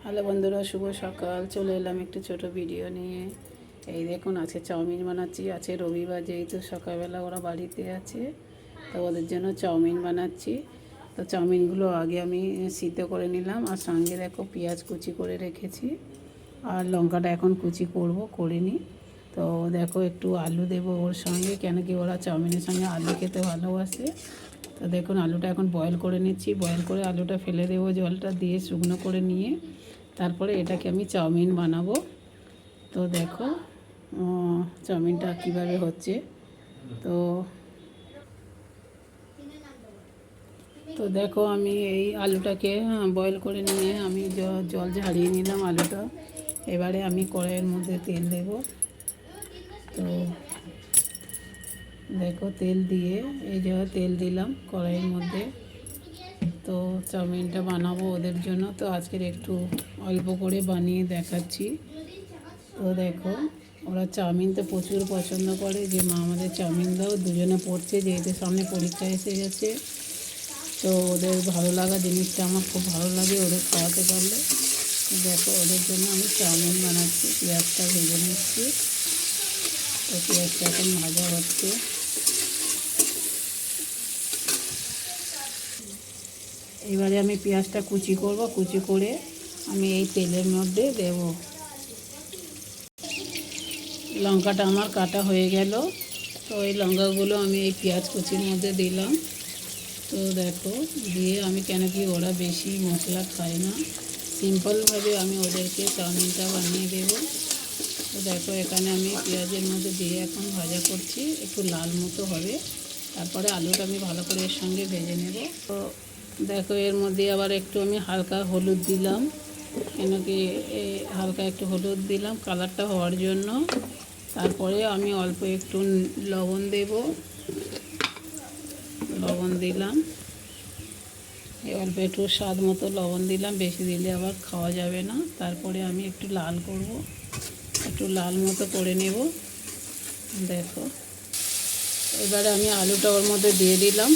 Hello বন্ধুরা, শুভ সকাল। চলে এলাম একটু ছোট ভিডিও নিয়ে। এই দেখুন, আজকে চাউমিন বানাচ্ছি। আছে রবিবার, যেহেতু সকালবেলা ওরা বাড়িতে আছে, তো ওদের জন্য চাউমিন বানাচ্ছি। তো চাউমিনগুলো আগে আমি সিদ্ধ করে নিলাম, আর সঙ্গে দেখো পেঁয়াজ কুচি করে রেখেছি, আর লঙ্কাটা এখন কুচি করে নিই। তো দেখো একটু আলু দেবো ওর সঙ্গে, কেন কি ওরা চাউমিনের সঙ্গে আলু খেতে ভালোবাসে। তো দেখুন, আলুটা এখন বয়েল করে নিচ্ছি। বয়েল করে আলুটা ফেলে দেবো, জলটা দিয়ে শুকনো করে নিয়ে তারপরে এটাকে আমি চাউমিন বানাবো। তো দেখো চাউমিনটা কিভাবে হচ্ছে। তো তো দেখো, আমি এই আলুটাকে বয়েল করে নিয়ে আমি জল ঝারিয়ে নিলাম আলুটা। এবারে আমি কড়াইয়ের মধ্যে তেল দেব। তো দেখো, তেল দিয়ে এই যে তেল দিলাম কড়াইয়ের মধ্যে। তো চাউমিনটা বানাবো ওদের জন্য, তো আজকের একটু অল্প করে বানিয়ে দেখাচ্ছি। তো দেখো, ওরা চাউমিন তো প্রচুর পছন্দ করে, যে মা আমাদের চাউমিন দাও। দুজনে পড়ছে, যেহেতু সামনে পরীক্ষা এসে গেছে, তো ওদের ভালো লাগা জিনিসটা আমার খুব ভালো লাগে ওদের খাওয়াতে পারলে। তো দেখো, ওদের জন্য আমি চাউমিন বানাচ্ছি। পেঁয়াজটা ভেজে নিচ্ছি। তো পেঁয়াজটা এখন ভাজা হচ্ছে। এবারে আমি পেঁয়াজটা কুচি করব। কুচি করে আমি এই তেলের মধ্যে দেব। লঙ্কাটা আমার কাটা হয়ে গেল। তো এই লঙ্কাগুলো আমি এই পেঁয়াজ কুচির মধ্যে দিলাম। তো দেখো, দিয়ে আমি, কেন কি ওরা বেশি মশলা খায় না, সিম্পলভাবে আমি ওদেরকে চাউমিনটা বানিয়ে দেব। তো দেখো, এখানে আমি পেঁয়াজের মধ্যে দিয়ে এখন ভাজা করছি, একটু লাল মতো হবে। তারপরে আলুটা আমি ভালো করে এর সঙ্গে ভেজে নেব। তো দেখো, এর মধ্যে আবার একটু আমি হালকা হলুদ দিলাম, কেন কি হালকা একটু হলুদ দিলাম কালারটা হওয়ার জন্য। তারপরে আমি অল্প একটু লবণ দেব। লবণ দিলাম, অল্প একটু স্বাদ মতো লবণ দিলাম, বেশি দিলে আবার খাওয়া যাবে না। তারপরে আমি একটু লাল করব, একটু লাল মতো করে নেব। দেখো, এবারে আমি আলুটা ওর মধ্যে দিয়ে দিলাম।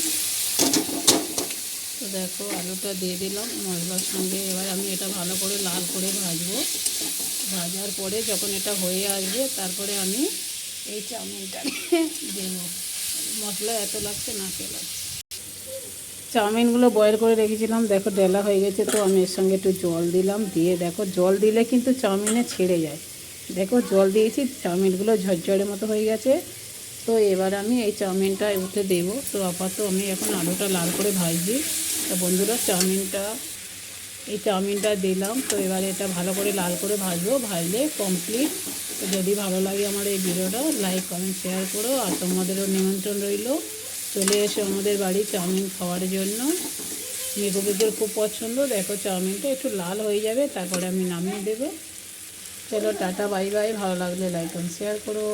তো দেখো, আলুটা দিয়ে দিলাম মশলার সঙ্গে। এবার আমি এটা ভালো করে লাল করে ভাজবো। ভাজার পরে যখন এটা হয়ে আসবে, তারপরে আমি এই চাউমিনটা দেবো। মশলা এত লাগছে, না কে লাগছে। চাউমিনগুলো বয়েল করে রেখেছিলাম, দেখো ডেলা হয়ে গেছে। তো আমি এর সঙ্গে একটু জল দিলাম, দিয়ে দেখো, জল দিলে কিন্তু চাউমিনে ছেড়ে যায়। দেখো, জল দিয়েছি, চাউমিনগুলো ঝরঝরে মতো হয়ে গেছে। তো এবার আমি এই চাউমিনটা উঠে দেবো। তো আপাতত আমি এখন আলুটা লাল করে ভাজছি। তো বন্ধুরা, এই চাউমিনটা দিলাম। তো এবারে এটা ভালো করে লাল করে ভাজবো, ভাজলে কমপ্লিট। তো যদি ভালো লাগে আমার এই ভিডিওটা, লাইক কমেন্ট শেয়ার করো। আর তোমাদেরও নিমন্ত্রণ রইল, চলে এসো আমাদের বাড়ি চাউমিন খাওয়ার জন্য। মেঘবুদের খুব পছন্দ। দেখো, চাউমিনটা একটু লাল হয়ে যাবে, তারপরে আমি নামিয়ে দেবো। চলো, টাটা, বাই বাই। ভালো লাগলে লাইক কমেন্ট শেয়ার করো।